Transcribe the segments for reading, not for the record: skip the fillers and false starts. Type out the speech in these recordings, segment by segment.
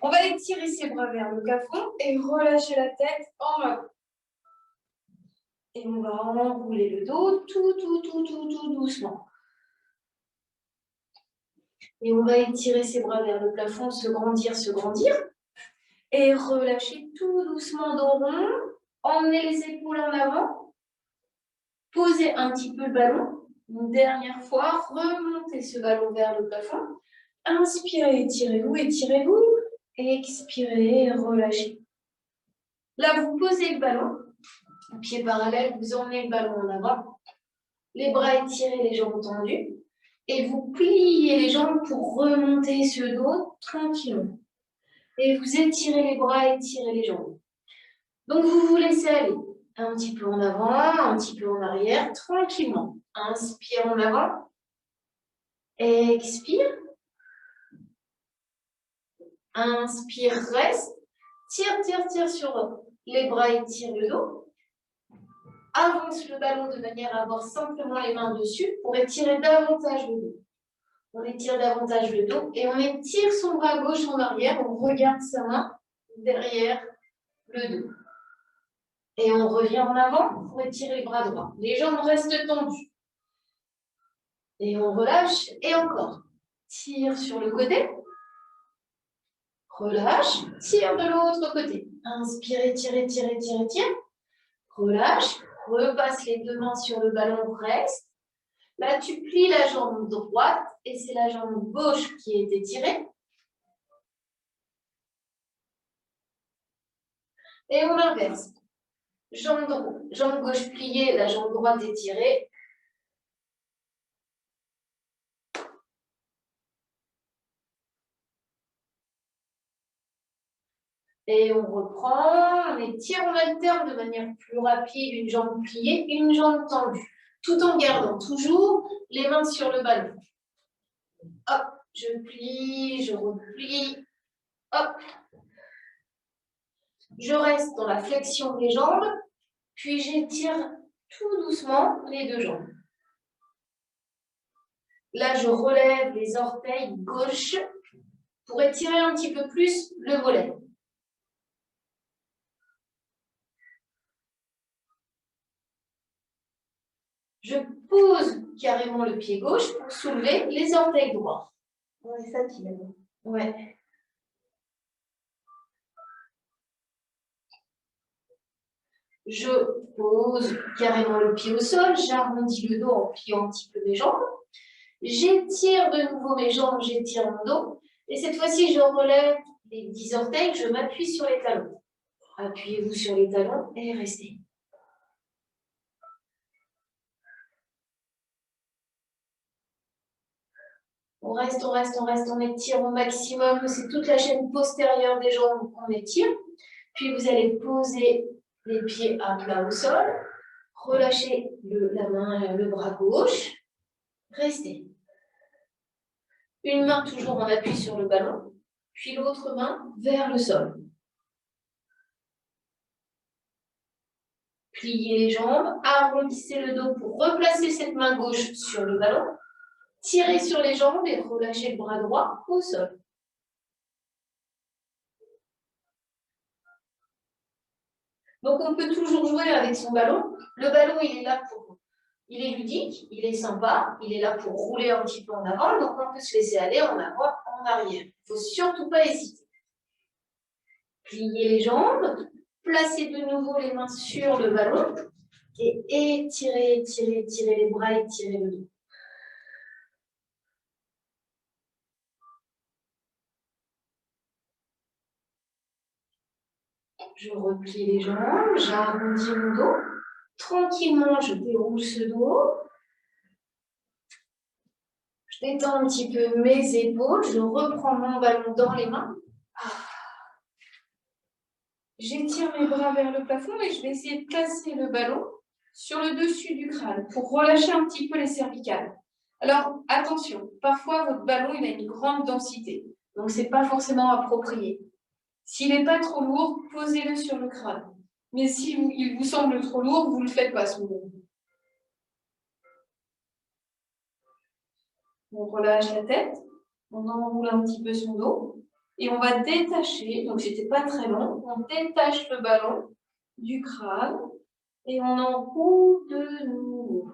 On va étirer ses bras vers le plafond et relâcher la tête en bas. Et on va enrouler le dos tout doucement. Et on va étirer ses bras vers le plafond, se grandir. Et relâcher tout doucement dos rond. Emmener les épaules en avant. Posez un petit peu le ballon. Une dernière fois, remontez ce ballon vers le plafond. Inspirez, étirez-vous. Expirez, relâchez. Là, vous posez le ballon. Pied parallèle, vous emmenez le ballon en avant. Les bras étirés, les jambes tendues. Et vous pliez les jambes pour remonter ce dos tranquillement. Et vous étirez les bras, étirez les jambes. Donc, vous vous laissez aller. Un petit peu en avant, un petit peu en arrière, tranquillement. Inspire en avant. Expire. Inspire, reste. Tire sur les bras, étire le dos. Avance le ballon de manière à avoir simplement les mains dessus pour étirer davantage le dos. On étire davantage le dos et on étire son bras gauche en arrière. On regarde sa main derrière le dos. Et on revient en avant pour étirer les bras droits. Les jambes restent tendues. Et on relâche et encore. Tire sur le côté. Relâche. Tire de l'autre côté. Inspire, tire. Relâche. Repasse les deux mains sur le ballon. Reste. Là, tu plies la jambe droite et c'est la jambe gauche qui est étirée. Et on inverse. Jambe gauche pliée, la jambe droite étirée. Et on reprend, on étire, on alterne de manière plus rapide, une jambe pliée, une jambe tendue, tout en gardant toujours les mains sur le ballon. Hop, je plie, je replie, hop. Je reste dans la flexion des jambes, puis j'étire tout doucement les deux jambes. Là, je relève les orteils gauche pour étirer un petit peu plus le mollet. Je pose carrément le pied gauche pour soulever les orteils droits. On est fatigué. Ouais. Je pose carrément le pied au sol, j'arrondis le dos en pliant un petit peu mes jambes. J'étire de nouveau mes jambes, j'étire mon dos. Et cette fois-ci, je relève les 10 orteils, je m'appuie sur les talons. Appuyez-vous sur les talons et restez. On reste, on étire au maximum. C'est toute la chaîne postérieure des jambes qu'on étire. Puis vous allez poser les pieds à plat au sol. Relâchez la main, le bras gauche. Restez. Une main toujours en appui sur le ballon. Puis l'autre main vers le sol. Pliez les jambes. Arrondissez le dos pour replacer cette main gauche sur le ballon. Tirez sur les jambes et relâchez le bras droit au sol. Donc, on peut toujours jouer avec son ballon. Le ballon, il est ludique, il est sympa, il est là pour rouler un petit peu en avant. Donc, on peut se laisser aller en avant, en arrière. Il ne faut surtout pas hésiter. Pliez les jambes, placez de nouveau les mains sur le ballon et étirez les bras, étirez le dos. Je replie les jambes, j'arrondis mon dos. Tranquillement, je déroule ce dos. Je détends un petit peu mes épaules. Je reprends mon ballon dans les mains. J'étire mes bras vers le plafond et je vais essayer de placer le ballon sur le dessus du crâne pour relâcher un petit peu les cervicales. Alors, attention, parfois votre ballon il a une grande densité, donc ce n'est pas forcément approprié. S'il n'est pas trop lourd, posez-le sur le crâne. Mais s'il vous semble trop lourd, vous ne le faites pas ce mouvement. On relâche la tête, on enroule un petit peu son dos. Et on va détacher, donc c'était pas très long, on détache le ballon du crâne et on enroule de nouveau.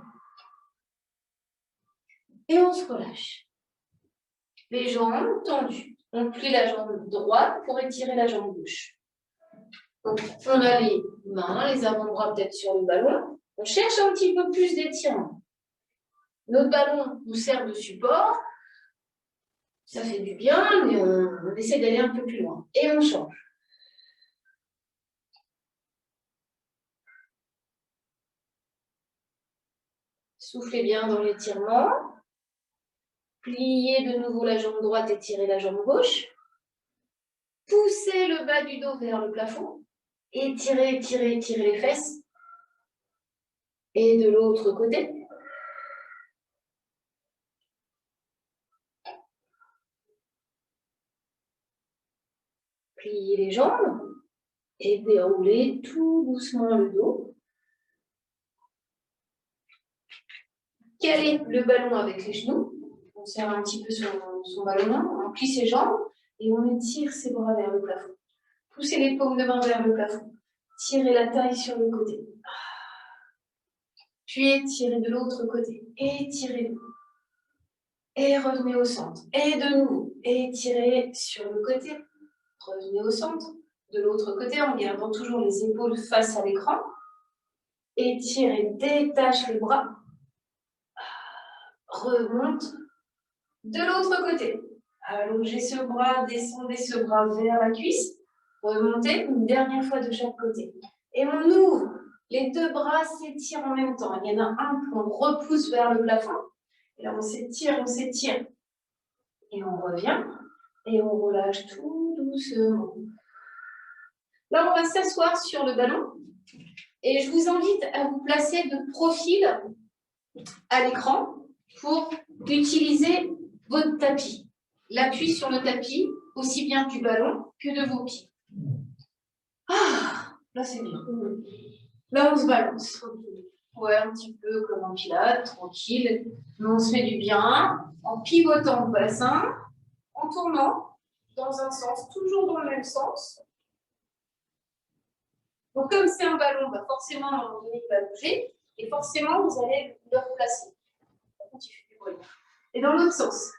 Et on se relâche. Les jambes tendues. On plie la jambe droite pour étirer la jambe gauche. Donc, on a les mains, les avant-bras peut-être sur le ballon. On cherche un petit peu plus d'étirement. Notre ballon nous sert de support. Ça fait du bien, mais on essaie d'aller un peu plus loin. Et on change. Soufflez bien dans l'étirement. Pliez de nouveau la jambe droite, étirez la jambe gauche. Poussez le bas du dos vers le plafond. Étirez, étirez, étirez les fesses. Et de l'autre côté. Pliez les jambes et déroulez tout doucement le dos. Calez le ballon avec les genoux. On serre un petit peu son ballon, on plie ses jambes et on étire ses bras vers le plafond. Poussez les paumes de main vers le plafond. Tirez la taille sur le côté. Puis étirez de l'autre côté. Étirez-vous. Et revenez au centre. Et de nouveau. Étirez sur le côté. Revenez au centre. De l'autre côté, en gardant toujours les épaules face à l'écran. Étirez, détache les bras. Remonte. De l'autre côté. Allongez ce bras, descendez ce bras vers la cuisse. Remontez une dernière fois de chaque côté. Et on ouvre. Les deux bras s'étirent en même temps. Il y en a un qu'on repousse vers le plafond. Et là, on s'étire, on s'étire. Et on revient. Et on relâche tout doucement. Là, on va s'asseoir sur le ballon. Et je vous invite à vous placer de profil à l'écran pour utiliser votre tapis. L'appui sur le tapis, aussi bien du ballon que de vos pieds. Ah, là, c'est bien. Là, on se balance. Ouais, un petit peu comme un pilates, tranquille. Mais on se fait du bien en pivotant le bassin, en tournant dans un sens, toujours dans le même sens. Donc, comme c'est un ballon, bah forcément, à un moment donné, il va bouger. Et forcément, vous allez le replacer. Par contre, il fait du bruit. Et dans l'autre sens.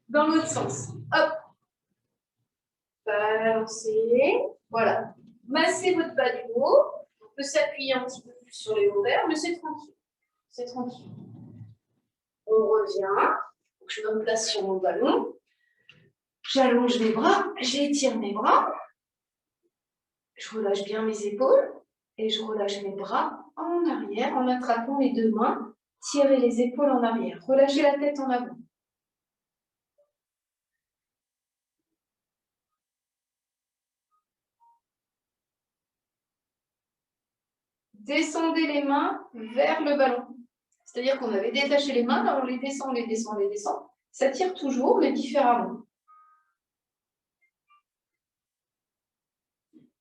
Dans l'autre sens. Hop. Balancez. Voilà. Massez votre bas du haut. On peut s'appuyer un petit peu plus sur les ovaires, mais c'est tranquille. C'est tranquille. On revient. Donc, je me place sur mon ballon. J'allonge les bras. J'étire mes bras. Je relâche bien mes épaules. Et je relâche mes bras en arrière en attrapant mes deux mains. Tirez les épaules en arrière. Relâchez la tête en avant. Descendez les mains vers le ballon. C'est-à-dire qu'on avait détaché les mains, là on les descend, les descend, les descend. Ça tire toujours, mais différemment.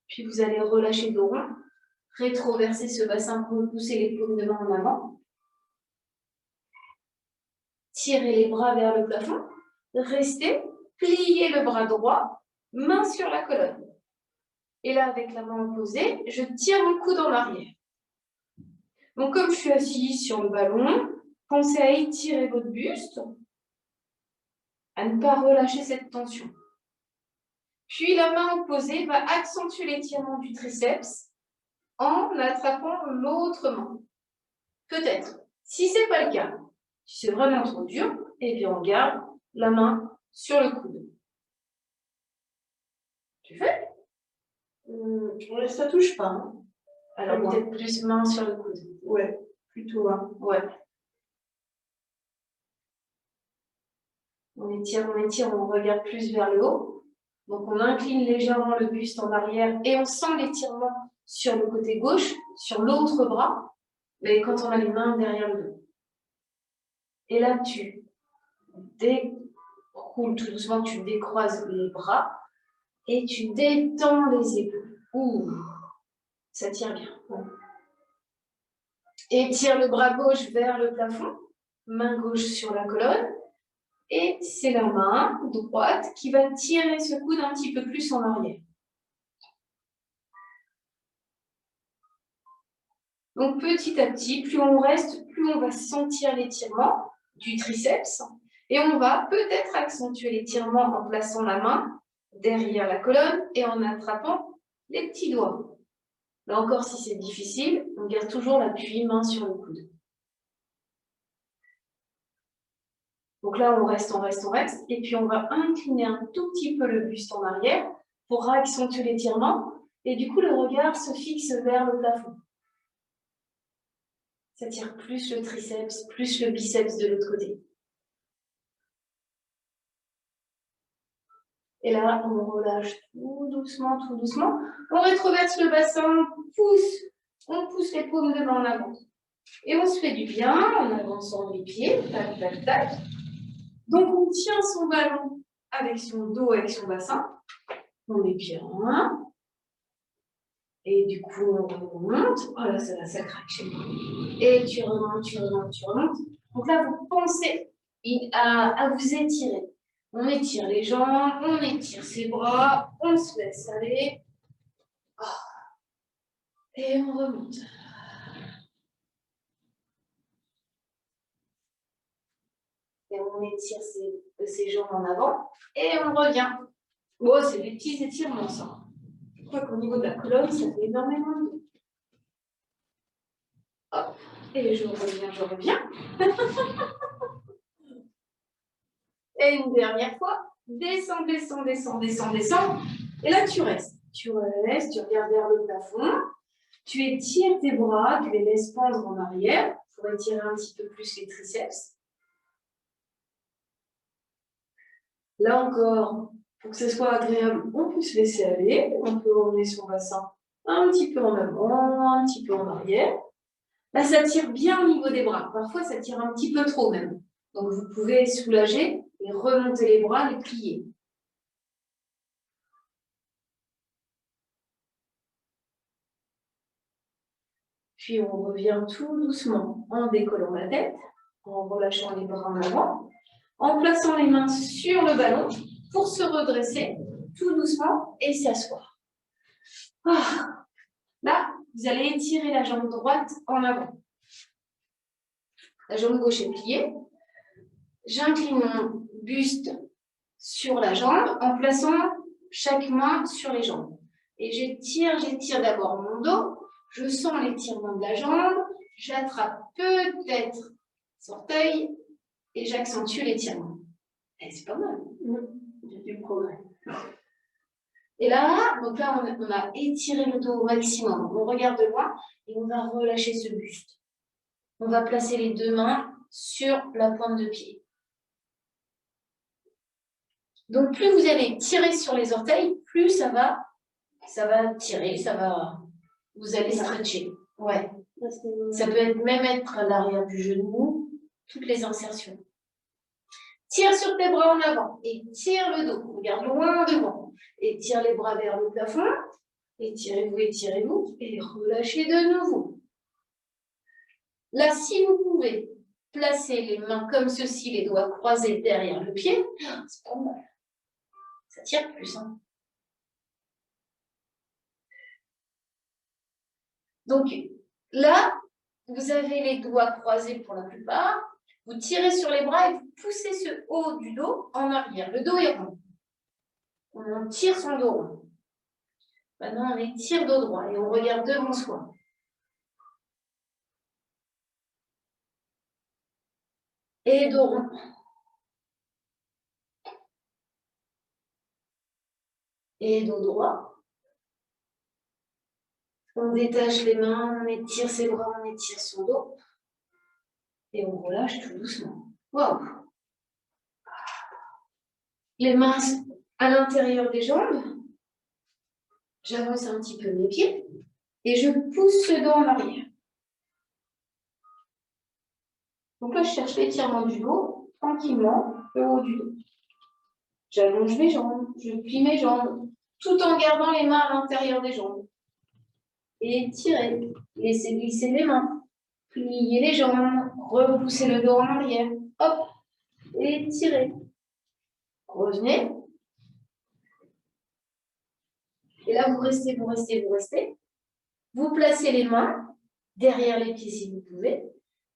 Puis vous allez relâcher le dos rond, rétroverser ce bassin pour pousser les paumes de main en avant. Tirez les bras vers le plafond. Restez, pliez le bras droit, main sur la colonne. Et là, avec la main opposée, je tire mon coude en arrière. Donc, comme je suis assise sur le ballon, pensez à étirer votre buste, à ne pas relâcher cette tension. Puis, la main opposée va accentuer l'étirement du triceps en attrapant l'autre main. Peut-être. Si ce n'est pas le cas, si c'est vraiment trop dur, eh bien, on garde la main sur le coude. Tu fais? Ça ne touche pas. Hein. Alors, peut-être plus main sur le coude. Ouais, plutôt. Hein. Ouais. On étire, on regarde plus vers le haut. Donc, on incline légèrement le buste en arrière et on sent l'étirement sur le côté gauche, sur l'autre bras, mais quand on a les mains derrière le dos. Et là, tu déroules tout doucement, tu décroises les bras et tu détends les épaules. Ouh, ça tire bien. Ouais. Étire le bras gauche vers le plafond, main gauche sur la colonne. Et c'est la main droite qui va tirer ce coude un petit peu plus en arrière. Donc petit à petit, plus on reste, plus on va sentir l'étirement du triceps. Et on va peut-être accentuer l'étirement en plaçant la main derrière la colonne et en attrapant les petits doigts. Là encore, si c'est difficile, on garde toujours l'appui main sur le coude. Donc là, on reste, on reste, on reste. Et puis, on va incliner un tout petit peu le buste en arrière pour accentuer l'étirement. Et du coup, le regard se fixe vers le plafond. Ça tire plus le triceps, plus le biceps de l'autre côté. Et là, on relâche tout doucement, tout doucement. On rétroverse le bassin, on pousse les paumes de main en avant. Et on se fait du bien en avançant les pieds, tac, tac, tac. Donc, on tient son ballon avec son dos, avec son bassin. On étire un. Et du coup, on remonte. Oh là, ça craque chez moi. Et tu remontes, tu remontes, tu remontes. Donc là, vous pensez à vous étirer. On étire les jambes, on étire ses bras, on se laisse aller. Et on remonte. Et on étire ses jambes en avant. Et on revient. Bon, c'est des petits étirements, ça. Je crois qu'au niveau de la colonne, ça fait énormément de bien. Hop. Et je reviens, je reviens. Et une dernière fois. Descends, descends, descends, descends, descends. Et là, tu restes. Tu restes, tu regardes vers le plafond. Tu étires tes bras, tu les laisses pendre en arrière pour étirer un petit peu plus les triceps. Là encore, pour que ce soit agréable, on peut se laisser aller. On peut emmener son bassin un petit peu en avant, un petit peu en arrière. Là, ça tire bien au niveau des bras. Parfois, ça tire un petit peu trop même. Donc, vous pouvez soulager et remonter les bras, les plier. Puis, on revient tout doucement en décollant la tête, en relâchant les bras en avant, en plaçant les mains sur le ballon pour se redresser tout doucement et s'asseoir. Ah. Là, vous allez étirer la jambe droite en avant. La jambe gauche est pliée. J'incline mon buste sur la jambe en plaçant chaque main sur les jambes. Et j'étire d'abord mon dos. Je sens l'étirement de la jambe. J'attrape peut-être les orteils et j'accentue l'étirement. C'est pas mal. Il y a du progrès. Et là, donc là, on a étiré le dos au maximum. On regarde loin et on va relâcher ce buste. On va placer les deux mains sur la pointe de pied. Donc, plus vous allez tirer sur les orteils, plus ça va tirer, vous allez stretcher. Ouais. Ça peut même être à l'arrière du genou, toutes les insertions. Tire sur tes bras en avant et tire le dos. Regarde loin devant. Et tire les bras vers le plafond. Étirez-vous et relâchez de nouveau. Là, si vous pouvez placer les mains comme ceci, les doigts croisés derrière le pied, c'est pas mal. Ça tire plus. Hein. Donc là, vous avez les doigts croisés pour la plupart. Vous tirez sur les bras et vous poussez ce haut du dos en arrière. Le dos est rond. On tire son dos rond. Maintenant, on étire dos droit et on regarde devant soi. Et dos rond. Et dos droit. On détache les mains, on étire ses bras, on étire son dos. Et on relâche tout doucement. Waouh! Les mains à l'intérieur des jambes. J'avance un petit peu mes pieds. Et je pousse le dos en arrière. Donc là, je cherche l'étirement du dos, tranquillement, le haut du dos. J'allonge mes jambes, je plie mes jambes, tout en gardant les mains à l'intérieur des jambes. Et étirez, laissez glisser les mains, pliez les jambes, repoussez le dos en arrière, hop, et étirez. Revenez. Et là, vous restez, vous restez, vous restez. Vous placez les mains derrière les pieds si vous pouvez.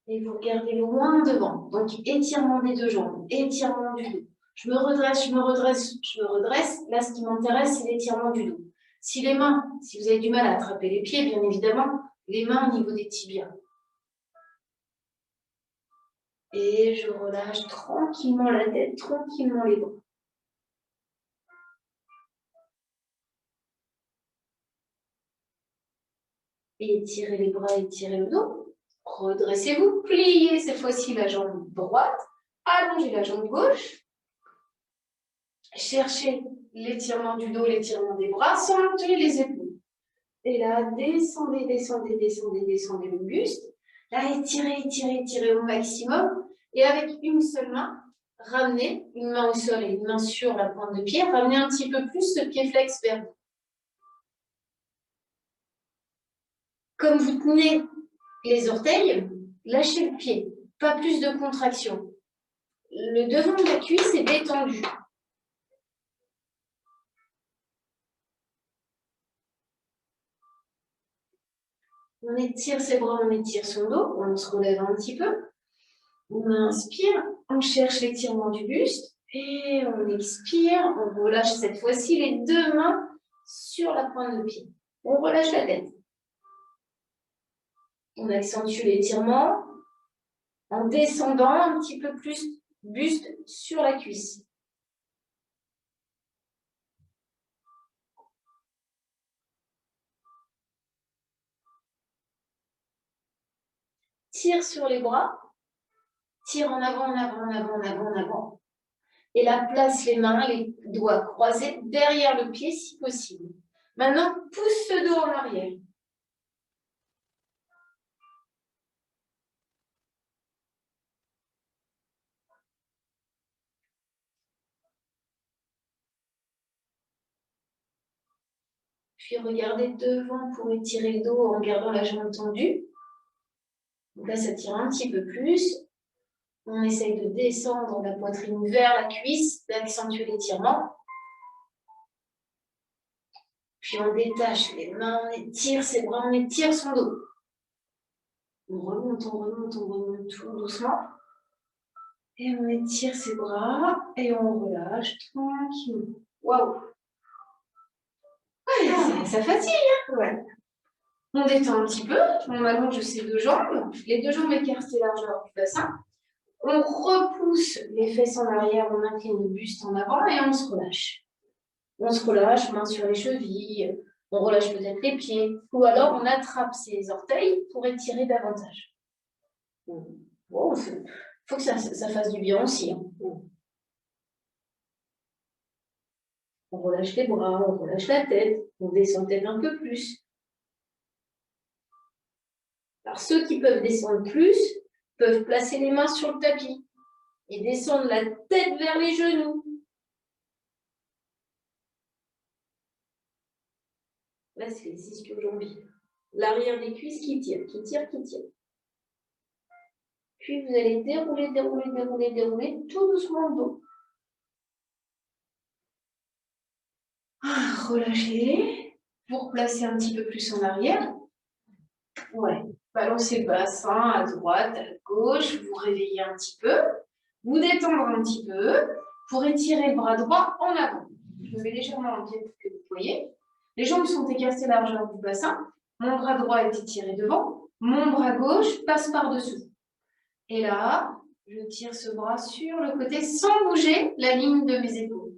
Et vous regardez loin devant. Donc, étirement des deux jambes, étirement du dos. Je me redresse, je me redresse, je me redresse. Là, ce qui m'intéresse, c'est l'étirement du dos. Si les mains, si vous avez du mal à attraper les pieds, bien évidemment, les mains au niveau des tibias. Et je relâche tranquillement la tête, tranquillement les bras. Et étirez les bras, étirez le dos. Redressez-vous, pliez cette fois-ci la jambe droite, allongez la jambe gauche. Cherchez l'étirement du dos, l'étirement des bras, sans monter les épaules. Et là, descendez, descendez, descendez, descendez le buste. Là, étirez, étirez, étirez au maximum. Et avec une seule main, ramenez une main au sol et une main sur la pointe de pied. Ramenez un petit peu plus ce pied flex vers vous. Comme vous tenez les orteils, lâchez le pied. Pas plus de contraction. Le devant de la cuisse est détendu. On étire ses bras, on étire son dos, on se relève un petit peu. On inspire, on cherche l'étirement du buste et on expire. On relâche cette fois-ci les deux mains sur la pointe de pied. On relâche la tête. On accentue l'étirement en descendant un petit peu plus buste sur la cuisse. Tire sur les bras. Tire en avant, en avant, en avant, en avant, en avant. Et là, place les mains, les doigts croisés derrière le pied si possible. Maintenant, pousse ce dos en arrière. Puis regardez devant pour étirer le dos en gardant la jambe tendue. Donc là, ça tire un petit peu plus. On essaye de descendre la poitrine vers la cuisse, d'accentuer l'étirement. Puis on détache les mains, on étire ses bras, on étire son dos. On remonte, on remonte, on remonte tout doucement. Et on étire ses bras et on relâche tranquillement. Waouh! Ouais, ça fatigue, hein? Ouais. On détend un petit peu, on allonge ses deux jambes, les deux jambes écartées largeur du bassin. On repousse les fesses en arrière, on incline le buste en avant et on se relâche. On se relâche, main sur les chevilles, on relâche peut-être les pieds, ou alors on attrape ses orteils pour étirer davantage. Bon, faut que ça fasse du bien aussi. Hein. On relâche les bras, on relâche la tête, on descend peut-être un peu plus. Alors ceux qui peuvent descendre plus peuvent placer les mains sur le tapis et descendre la tête vers les genoux. Là, c'est les ischio-jambiers. L'arrière des cuisses qui tire, qui tire, qui tire. Puis vous allez dérouler, dérouler, dérouler, dérouler, tout doucement le dos. Relâchez. Pour placer un petit peu plus en arrière. Ouais. Balancez le bassin à droite, à gauche. Vous réveillez un petit peu. Vous détendre un petit peu pour étirer le bras droit en avant. Je me mets légèrement en pied pour que vous voyez. Les jambes sont écartées largeur du bassin. Mon bras droit est étiré devant. Mon bras gauche passe par-dessous. Et là, je tire ce bras sur le côté sans bouger la ligne de mes épaules.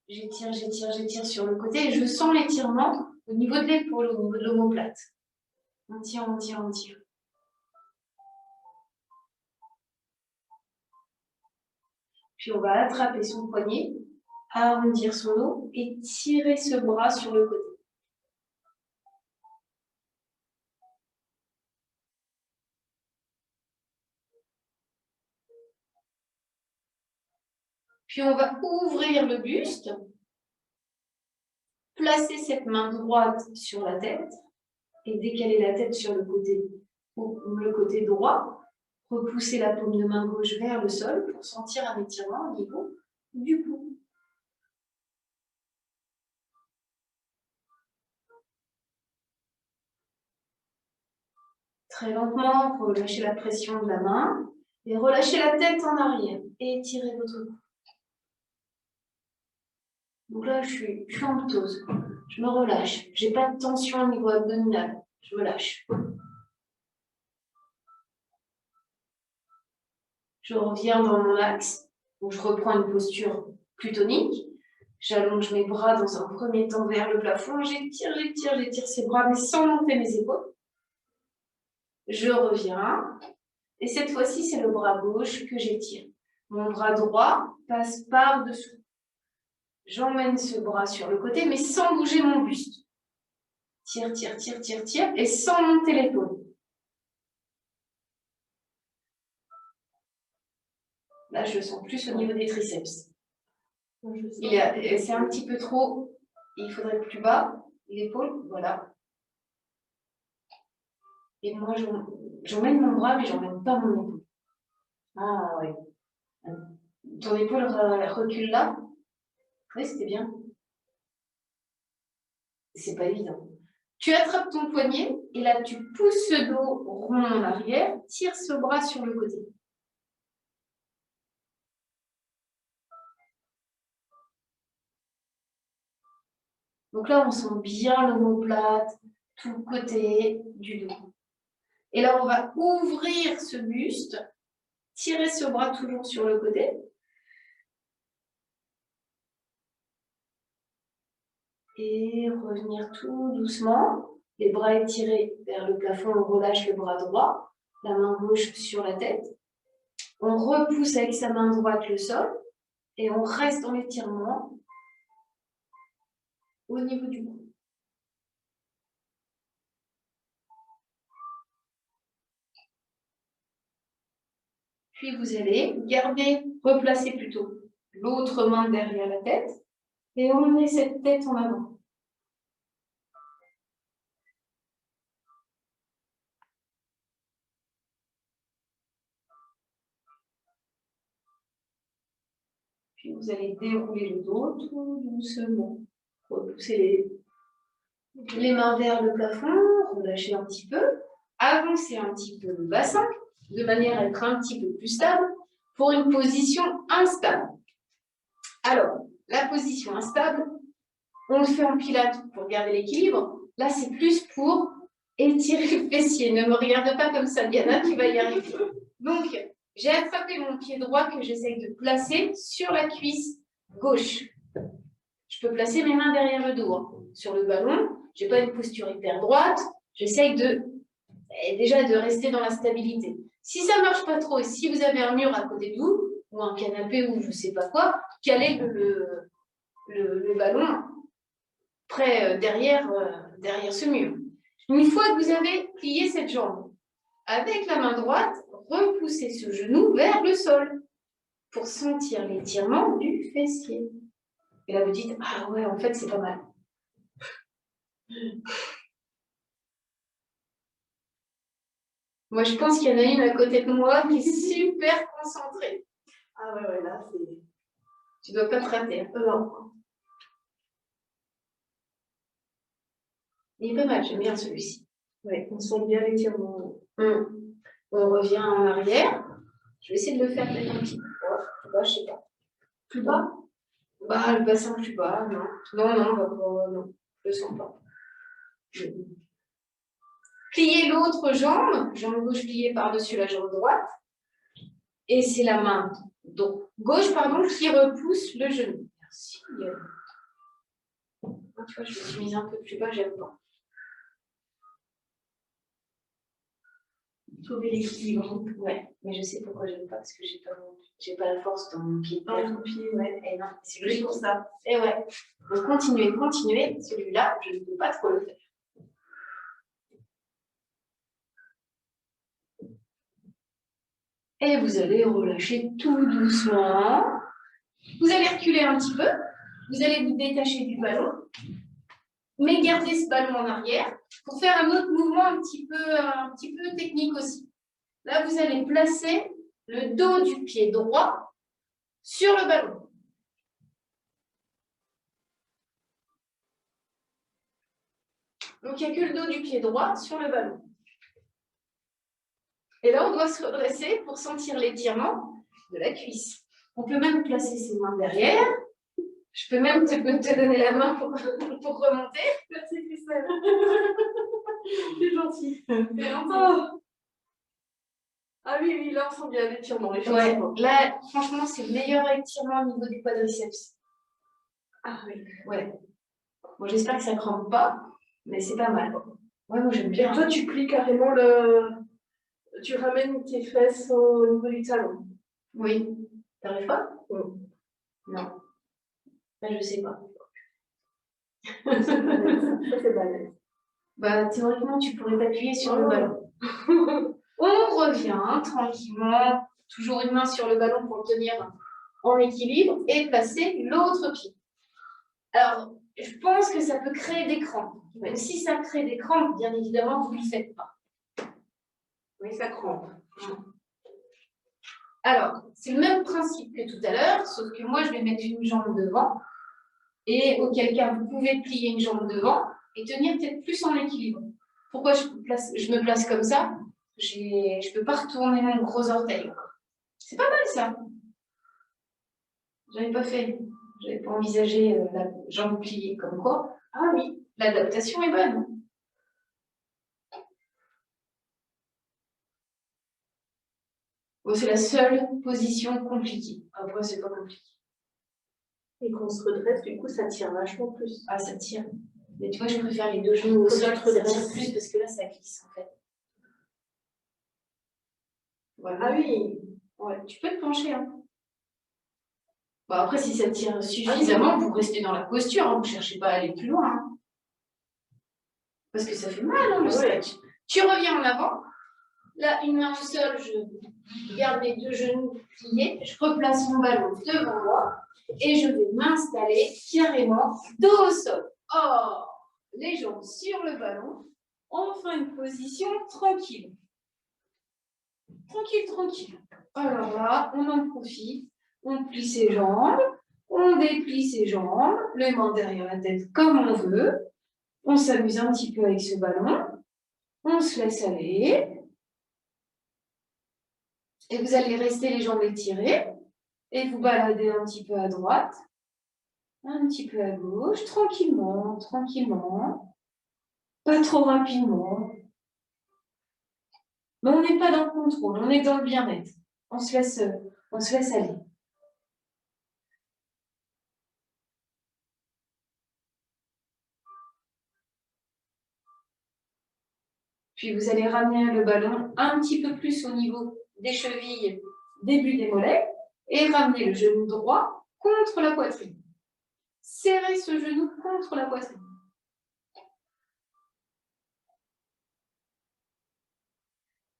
J'étire, j'étire, j'étire sur le côté et je sens l'étirement au niveau de l'épaule, au niveau de l'omoplate. On tire, on tire, on tire. Puis on va attraper son poignet, arrondir son dos et tirer ce bras sur le côté. Puis on va ouvrir le buste, placer cette main droite sur la tête et décaler la tête sur le côté droit. Repousser la paume de main gauche vers le sol pour sentir un étirement au niveau du cou. Très lentement, relâchez la pression de la main et relâchez la tête en arrière et étirez votre cou. Donc là, je suis en ptose. Je me relâche. Je n'ai pas de tension au niveau abdominal. Je me lâche. Je reviens dans mon axe. Donc je reprends une posture plus tonique. J'allonge mes bras dans un premier temps vers le plafond. J'étire ces bras, mais sans monter mes épaules. Je reviens. Et cette fois-ci, c'est le bras gauche que j'étire. Mon bras droit passe par-dessous. J'emmène ce bras sur le côté, mais sans bouger mon buste. Tire, et sans monter l'épaule. Là, je le sens plus au niveau des triceps. C'est un petit peu trop. Il faudrait plus bas, l'épaule, voilà. Et moi, j'emmène mon bras, mais j'emmène pas mon épaule. Ah ouais. Ton épaule recule là. Oui, c'était bien. C'est pas évident. Tu attrapes ton poignet et là, tu pousses ce dos rond en arrière, tire ce bras sur le côté. Donc là, on sent bien l'omoplate, tout le côté du dos. Et là, on va ouvrir ce buste, tirer ce bras toujours sur le côté. Et revenir tout doucement. Les bras étirés vers le plafond, on relâche le bras droit, la main gauche sur la tête. On repousse avec sa main droite le sol et on reste dans l'étirement au niveau du cou. Puis vous allez replacer plutôt l'autre main derrière la tête et emmener cette tête en avant. Puis vous allez dérouler le dos tout doucement. Repousser les mains vers le plafond, relâcher un petit peu, avancer un petit peu le bassin de manière à être un petit peu plus stable pour une position instable. Alors, la position instable, on le fait en pilates pour garder l'équilibre. Là, c'est plus pour étirer le fessier. Ne me regarde pas comme ça, Diana, tu vas y arriver. Donc, j'ai attrapé mon pied droit que j'essaye de placer sur la cuisse gauche. Je peux placer mes mains derrière le dos. Sur le ballon, je n'ai pas une posture hyper droite. J'essaye déjà de rester dans la stabilité. Si ça ne marche pas trop et si vous avez un mur à côté de vous, ou un canapé ou je ne sais pas quoi, calez le ballon près derrière ce mur. Une fois que vous avez plié cette jambe, avec la main droite, repoussez ce genou vers le sol pour sentir l'étirement du fessier. Et là, vous dites, ah ouais, en fait, c'est pas mal. Moi, je pense qu'il y en a une à côté de moi qui est super concentrée. Ah ouais, là, c'est... Tu dois pas te rater. Non. Il est pas mal, j'aime bien celui-ci. Oui, on sent bien l'étirement. On revient en arrière. Je vais essayer de le faire peut-être un petit peu plus bas, je sais pas. Plus bas? Bah, le bassin plus bas, non. Non, je le sens pas. Pliez l'autre jambe gauche pliée par-dessus la jambe droite. Et c'est la main gauche qui repousse le genou. Merci. Tu vois, je me suis mise un peu plus bas, j'aime pas. Trouver l'équilibre. Ouais, mais je sais pourquoi j'aime pas, parce que j'ai pas la force dans mon pied. Dans mon pied, ouais. Et non, c'est logique pour ça. Et ouais. Donc continuez. Celui-là, je ne peux pas trop le faire. Et vous allez relâcher tout doucement. Vous allez reculer un petit peu. Vous allez vous détacher du ballon. Mais gardez ce ballon en arrière pour faire un autre mouvement un petit peu technique aussi. Là, vous allez placer le dos du pied droit sur le ballon. Donc, il n'y a que le dos du pied droit sur le ballon. Et là, on doit se redresser pour sentir l'étirement de la cuisse. On peut même placer ses mains derrière. Je peux même te donner la main pour remonter. Merci Christelle. C'est gentil. C'est gentil. Ah oui, oui, là on sent bien l'étirement. Ouais. Là, franchement, c'est le meilleur étirement au niveau du quadriceps. Ah oui. Ouais. Bon, j'espère que ça ne crampe pas, mais c'est pas mal. Ouais, moi j'aime bien. Et toi, tu plies carrément le. Tu ramènes tes fesses au niveau du talon. Oui. T'arrives pas? Non. Ben, je sais pas. Ça, c'est balèze. Bah, théoriquement, tu pourrais t'appuyer sur le ballon. On revient tranquillement, toujours une main sur le ballon pour le tenir en équilibre et placer l'autre pied. Alors, je pense que ça peut créer des crampes. Même si ça crée des crampes, bien évidemment, vous ne le faites pas. Oui, ça crampe. Alors, c'est le même principe que tout à l'heure, sauf que moi, je vais mettre une jambe devant. Et auquel cas, vous pouvez plier une jambe devant et tenir peut-être plus en équilibre. Pourquoi je me place comme ça? Je ne peux pas retourner mon gros orteil. C'est pas mal ça. J'avais pas fait. J'avais pas envisagé la jambe pliée comme quoi. Ah oui, l'adaptation est bonne. Bon, c'est la seule position compliquée. Après, c'est pas compliqué. Et qu'on se redresse, du coup, ça tire vachement plus. Ah, ça tire. Mais tu vois, je préfère les deux genoux au sol, ça tire plus parce que là, ça glisse en fait. Voilà. Ah oui, ouais. Tu peux te pencher. Hein. Bon, après, si ça tire suffisamment, vous restez dans la posture, hein, vous ne cherchez pas à aller plus loin. Hein. Parce que ça fait mal, hein, le stretch. Tu reviens en avant. Là, une main au sol, je garde les deux genoux pliés, je replace mon ballon devant moi et je vais m'installer carrément dos au sol. Oh, les jambes sur le ballon. Enfin, une position tranquille. Tranquille, tranquille. Alors là, on en profite. On plie ses jambes, on déplie ses jambes, les mains derrière la tête comme on veut. On s'amuse un petit peu avec ce ballon. On se laisse aller. Et vous allez rester les jambes étirées et vous balader un petit peu à droite, un petit peu à gauche, tranquillement, tranquillement, pas trop rapidement. Mais on n'est pas dans le contrôle, on est dans le bien-être. On se laisse aller. Puis vous allez ramener le ballon un petit peu plus au niveau des chevilles, début des mollets, et ramener le genou droit contre la poitrine. Serrez ce genou contre la poitrine.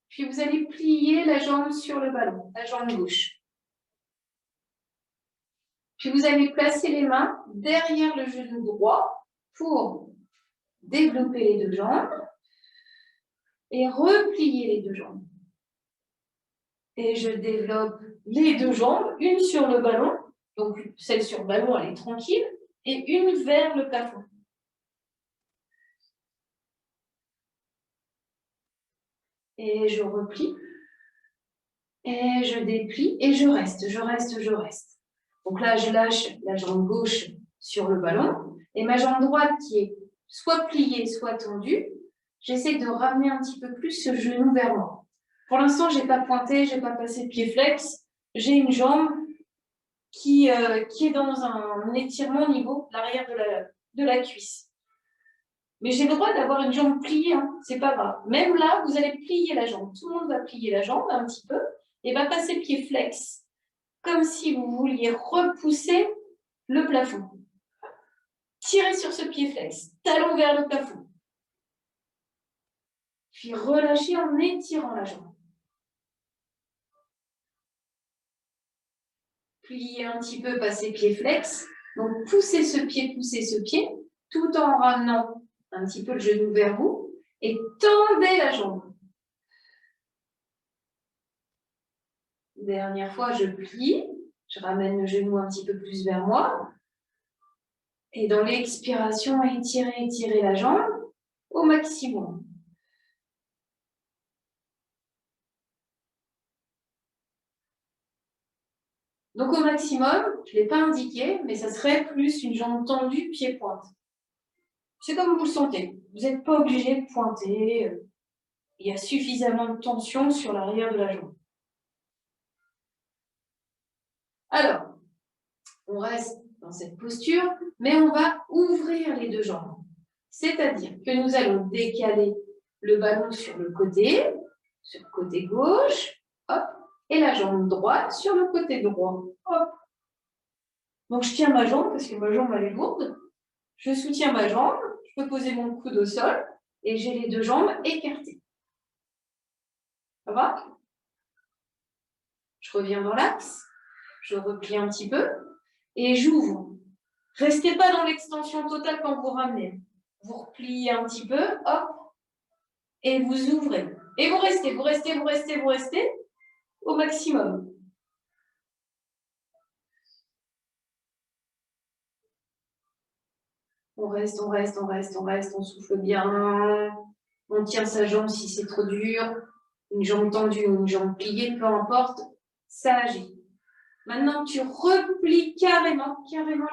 Puis vous allez plier la jambe sur le ballon, la jambe gauche. Puis vous allez placer les mains derrière le genou droit pour développer les deux jambes et replier les deux jambes. Et je développe les deux jambes, une sur le ballon, donc celle sur le ballon, elle est tranquille, et une vers le plafond. Et je replie, et je déplie, et je reste, je reste, je reste. Donc là, je lâche la jambe gauche sur le ballon, et ma jambe droite qui est soit pliée, soit tendue, j'essaie de ramener un petit peu plus ce genou vers moi. Pour l'instant, je n'ai pas pointé, je n'ai pas passé pied flex, j'ai une jambe qui est dans un étirement au niveau de l'arrière de la cuisse. Mais j'ai le droit d'avoir une jambe pliée, hein, c'est pas grave. Même là, vous allez plier la jambe. Tout le monde va plier la jambe un petit peu et va passer pied flex, comme si vous vouliez repousser le plafond. Tirez sur ce pied flex, talon vers le plafond. Puis relâchez en étirant la jambe. Pliez un petit peu, passez pied flex. Donc poussez ce pied, tout en ramenant un petit peu le genou vers vous et tendez la jambe. Dernière fois, je plie, je ramène le genou un petit peu plus vers moi. Et dans l'expiration, étirez la jambe. au maximum. Donc au maximum, je ne l'ai pas indiqué, mais ça serait plus une jambe tendue, pied-pointe. C'est comme vous le sentez. Vous n'êtes pas obligé de pointer. Il y a suffisamment de tension sur l'arrière de la jambe. Alors, on reste dans cette posture, mais on va ouvrir les deux jambes. C'est-à-dire que nous allons décaler le ballon sur le côté gauche, hop, et la jambe droite sur le côté droit, hop. Donc je tiens ma jambe, parce que ma jambe elle est lourde. Je soutiens ma jambe, je peux poser mon coude au sol, et j'ai les deux jambes écartées. Ça va? Je reviens dans l'axe, je replie un petit peu, et j'ouvre. Restez pas dans l'extension totale quand vous ramenez. Vous repliez un petit peu, hop, et vous ouvrez. Et vous restez au maximum. On reste, on souffle bien. On tient sa jambe si c'est trop dur. Une jambe tendue ou une jambe pliée, peu importe, ça agit. Maintenant, tu replies carrément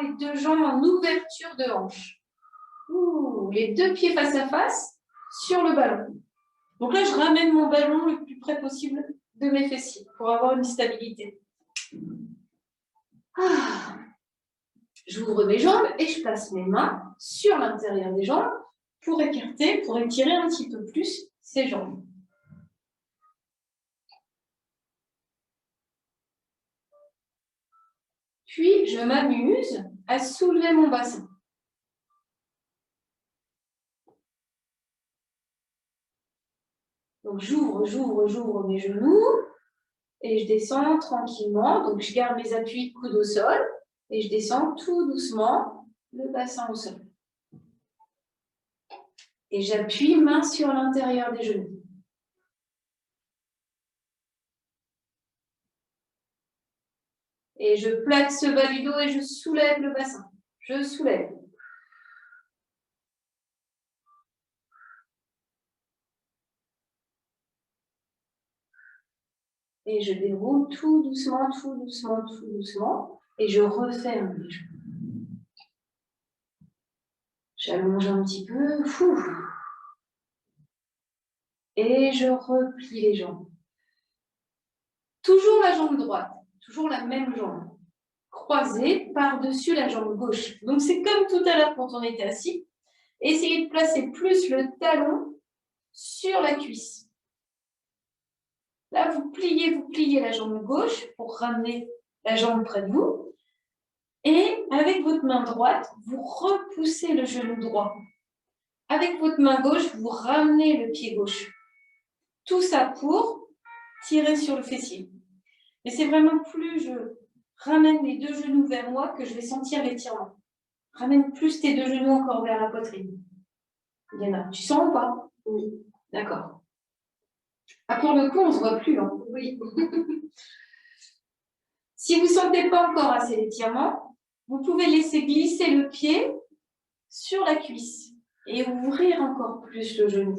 les deux jambes en ouverture de hanche. Les deux pieds face à face sur le ballon. Donc là, je ramène mon ballon le plus près possible de mes fessiers pour avoir une stabilité. J'ouvre mes jambes et je place mes mains sur l'intérieur des jambes pour écarter, pour étirer un petit peu plus ces jambes. Puis, je m'amuse à soulever mon bassin. Donc, j'ouvre mes genoux et je descends tranquillement. Donc, je garde mes appuis coude au sol et je descends tout doucement le bassin au sol. Et j'appuie main sur l'intérieur des genoux. Et je plaque ce bas du dos et je soulève le bassin. Je soulève. Et je déroule tout doucement. Et je referme les jambes. J'allonge un petit peu. Et je replie les jambes. Toujours la jambe droite. Toujours la même jambe. Croisée par-dessus la jambe gauche. Donc c'est comme tout à l'heure quand on était assis. Essayez de placer plus le talon sur la cuisse. Là, vous pliez la jambe gauche pour ramener la jambe près de vous. Et avec votre main droite, vous repoussez le genou droit. Avec votre main gauche, vous ramenez le pied gauche. Tout ça pour tirer sur le fessier. Mais c'est vraiment plus je ramène les deux genoux vers moi que je vais sentir l'étirement. Ramène plus tes deux genoux encore vers la poitrine. Diana, tu sens ou pas? Oui. D'accord. Ah, pour le coup, on ne se voit plus. Hein. Oui. Si vous ne sentez pas encore assez l'étirement, vous pouvez laisser glisser le pied sur la cuisse et ouvrir encore plus le genou.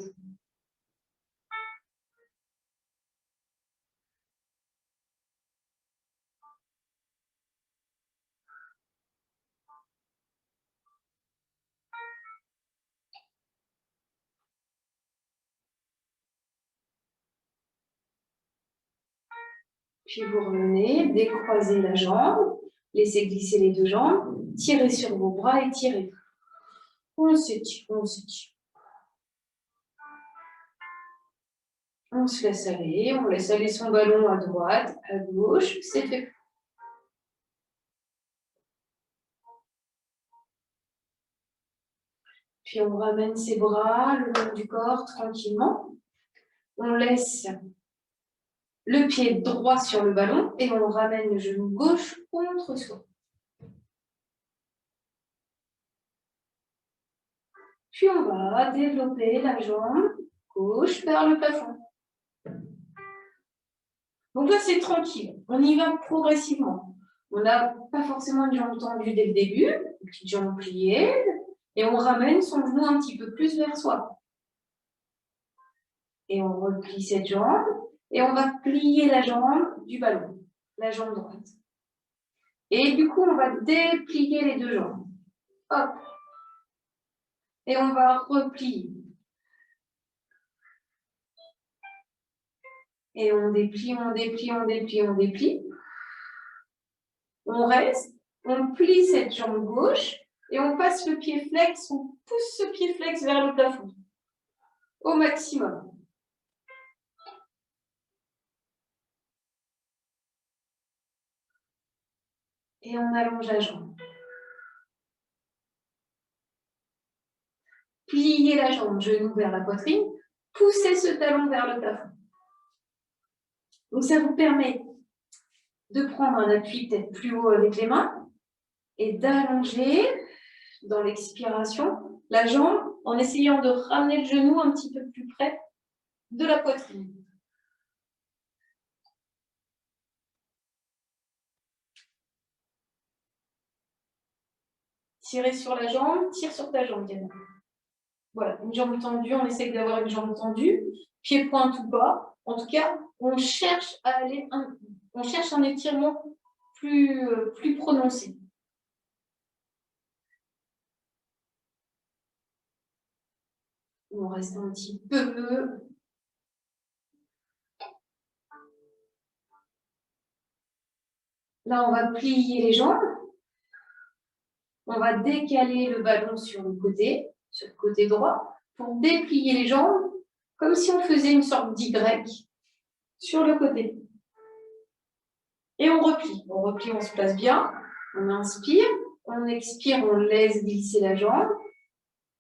Puis vous revenez, décroisez la jambe, laissez glisser les deux jambes, tirez sur vos bras et tirez. On s'étire. On se laisse aller, on laisse aller son ballon à droite, à gauche, c'est fait. Puis on ramène ses bras le long du corps tranquillement. On laisse le pied droit sur le ballon et on ramène le genou gauche contre soi. Puis on va développer la jambe gauche vers le plafond. Donc là, c'est tranquille. On y va progressivement. On n'a pas forcément une jambe tendue dès le début, une petite jambe pliée, et on ramène son genou un petit peu plus vers soi. Et on replie cette jambe. Et on va plier la jambe du ballon, la jambe droite. Et du coup, on va déplier les deux jambes. Hop. Et on va replier. Et on déplie, on déplie, on déplie, on déplie. On reste, on plie cette jambe gauche et on passe le pied flex, on pousse ce pied flex vers le plafond au maximum. Et on allonge la jambe. Pliez la jambe, genou vers la poitrine, poussez ce talon vers le plafond. Donc ça vous permet de prendre un appui peut-être plus haut avec les mains et d'allonger dans l'expiration la jambe en essayant de ramener le genou un petit peu plus près de la poitrine. Tirez sur la jambe, tire sur ta jambe, Diana. Voilà, une jambe tendue, on essaye d'avoir une jambe tendue, pied pointe ou pas. En tout cas, on cherche un étirement plus prononcé. On reste un petit peu. Là, on va plier les jambes. On va décaler le ballon sur le côté droit, pour déplier les jambes, comme si on faisait une sorte d'Y sur le côté. Et on replie, on se place bien, on inspire, on expire, on laisse glisser la jambe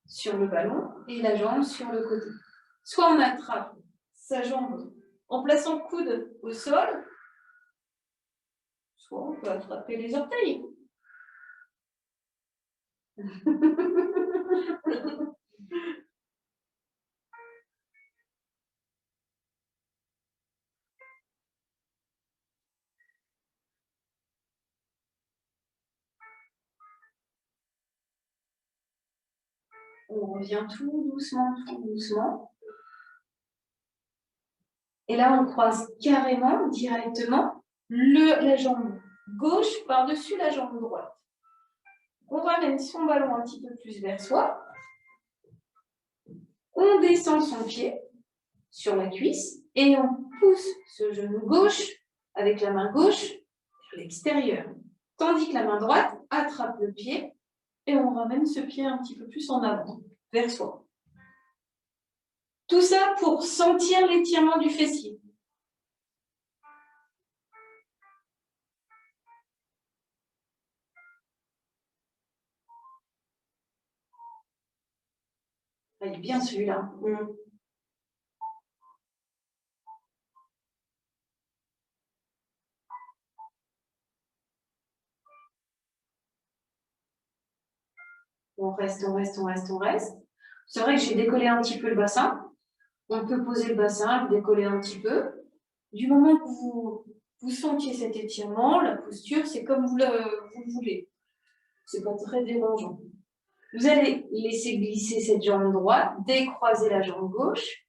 sur le ballon et la jambe sur le côté. Soit on attrape sa jambe en plaçant le coude au sol, soit on peut attraper les orteils. On revient tout doucement, tout doucement. Et là, on croise carrément, directement, la jambe gauche par-dessus la jambe droite. On ramène son ballon un petit peu plus vers soi. On descend son pied sur la cuisse et on pousse ce genou gauche avec la main gauche vers l'extérieur. Tandis que la main droite attrape le pied et on ramène ce pied un petit peu plus en avant, vers soi. Tout ça pour sentir l'étirement du fessier. Il est bien celui-là. On reste, on reste, on reste, on reste. C'est vrai que j'ai décollé un petit peu le bassin. On peut poser le bassin, le décoller un petit peu. Du moment que vous sentiez cet étirement, la posture, c'est comme vous le voulez. C'est pas très dérangeant. Vous allez laisser glisser cette jambe droite, décroiser la jambe gauche,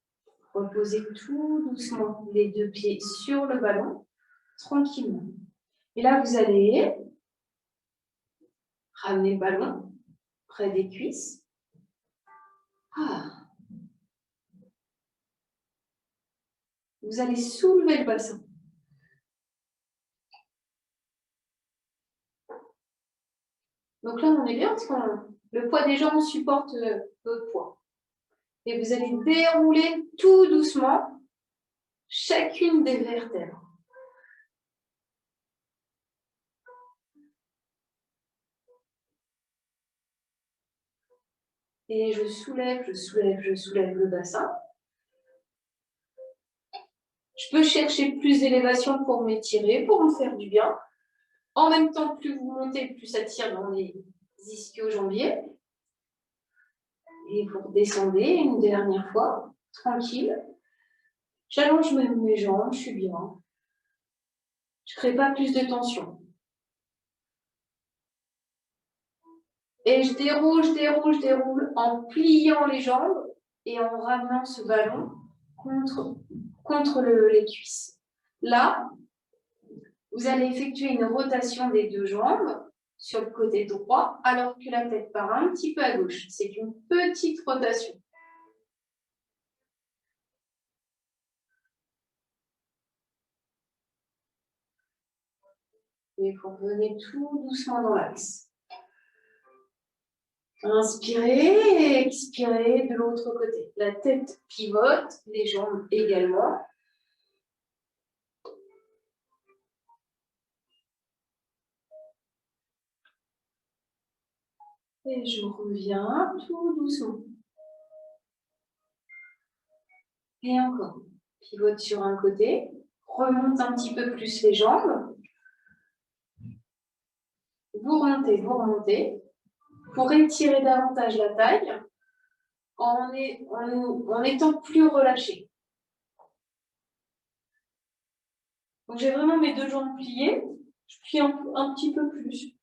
reposer tout doucement les deux pieds sur le ballon, tranquillement. Et là, vous allez ramener le ballon près des cuisses. Vous allez soulever le bassin. Donc là, on est bien parce que le poids des jambes supporte votre poids. Et vous allez dérouler tout doucement chacune des vertèbres. Et je soulève, je soulève, je soulève le bassin. Je peux chercher plus d'élévation pour m'étirer, pour me faire du bien. En même temps, plus vous montez, plus ça tire dans les ischio-jambiers. Et vous redescendez une dernière fois, tranquille. J'allonge même mes jambes, je suis bien. Je ne crée pas plus de tension. Et je déroule en pliant les jambes et en ramenant ce ballon contre les cuisses. Là, vous allez effectuer une rotation des deux jambes sur le côté droit, alors que la tête part un petit peu à gauche. C'est une petite rotation. Et vous revenez tout doucement dans l'axe. Inspirez et expirez de l'autre côté. La tête pivote, les jambes également. Et je reviens tout doucement. Et encore. Pivote sur un côté. Remonte un petit peu plus les jambes. Vous remontez, vous remontez. Pour étirer davantage la taille en étant plus relâché. Donc j'ai vraiment mes deux jambes pliées. Je plie un petit peu plus.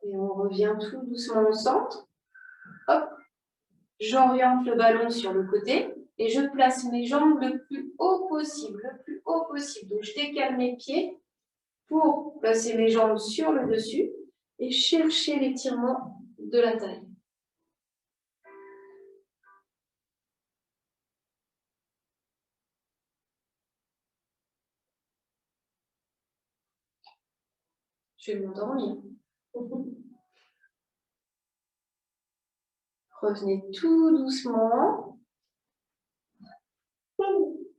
Et on revient tout doucement au centre. Hop. J'oriente le ballon sur le côté et je place mes jambes le plus haut possible, le plus haut possible. Donc je décale mes pieds pour placer mes jambes sur le dessus et chercher l'étirement de la taille. Je vais m'endormir. Revenez tout doucement.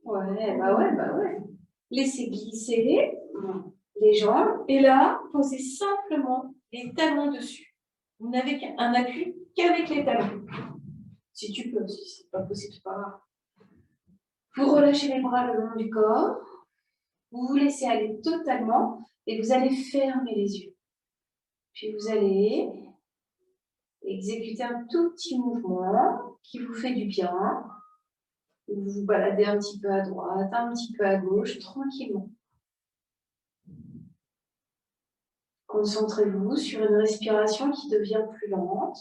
Ouais, bah ouais. Laissez glisser les jambes. Et là, posez simplement les talons dessus. Vous n'avez un appui qu'avec les talons. Si tu peux, si c'est pas possible, c'est pas grave. Vous relâchez les bras le long du corps. Vous vous laissez aller totalement et vous allez fermer les yeux. Puis vous allez exécuter un tout petit mouvement qui vous fait du bien. Vous vous baladez un petit peu à droite, un petit peu à gauche, tranquillement. Concentrez-vous sur une respiration qui devient plus lente.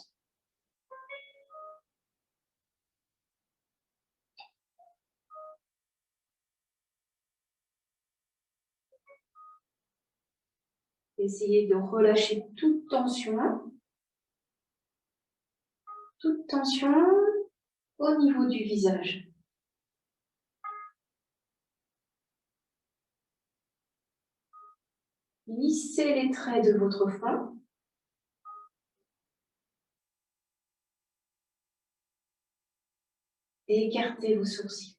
Essayez de relâcher toute tension au niveau du visage. Lissez les traits de votre front. Et écartez vos sourcils.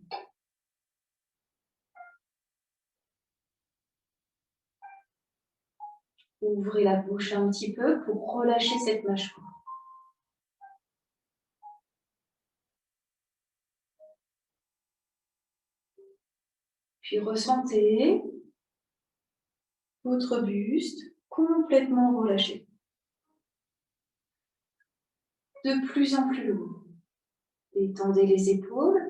Ouvrez la bouche un petit peu pour relâcher cette mâchoire. Puis ressentez votre buste complètement relâché. De plus en plus lourd. Étendez les épaules.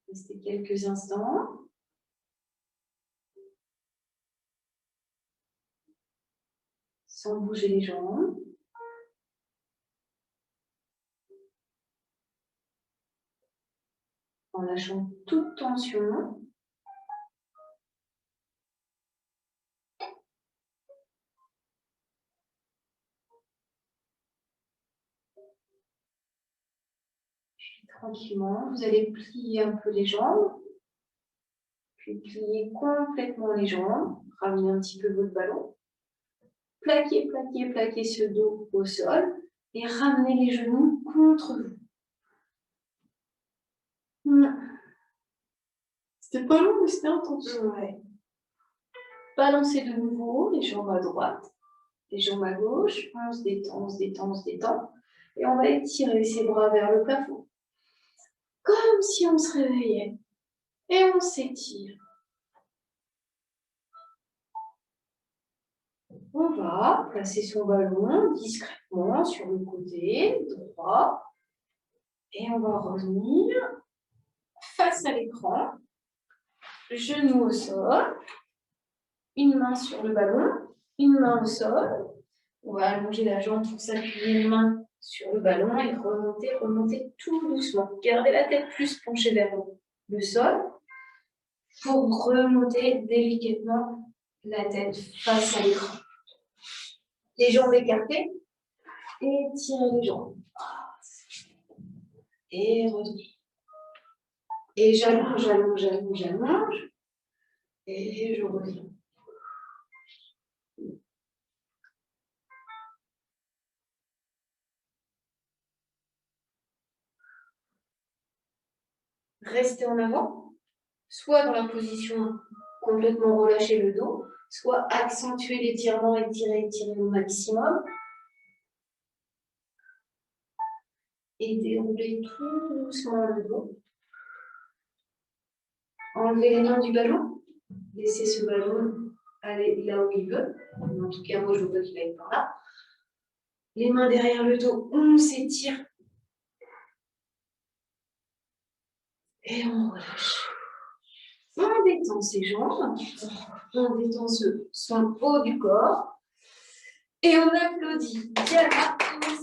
Restez quelques instants. Sans bouger les jambes. En lâchant toute tension. Puis tranquillement, vous allez plier un peu les jambes. Puis plier complètement les jambes. Ramenez un petit peu votre ballon. Plaquez ce dos au sol. Et ramenez les genoux contre vous. C'était pas long, mais c'était intense. Ouais. Balancez de nouveau les jambes à droite, les jambes à gauche. On se détend, on se détend, on se détend. Et on va étirer ses bras vers le plafond. Comme si on se réveillait. Et on s'étire. On va placer son ballon discrètement sur le côté droit. Et on va revenir face à l'écran, genou au sol, une main sur le ballon, une main au sol. On va allonger la jambe pour s'appuyer une main sur le ballon et remonter, remonter tout doucement. Gardez la tête plus penchée vers le sol pour remonter délicatement la tête face à l'écran. Les jambes écartées et tirez les jambes. Et revenez. Et j'allonge, j'allonge, j'allonge, j'allonge. Et je reviens. Restez en avant, soit dans la position complètement relâcher le dos, soit accentuer l'étirement, étirer au maximum. Et dérouler tout doucement le dos. Enlevez les mains du ballon. Laissez ce ballon aller là où il veut. En tout cas, moi, je veux qu'il aille par là. Les mains derrière le dos, on s'étire. Et on relâche. On détend ses jambes. On détend son haut du corps. Et on applaudit Diana et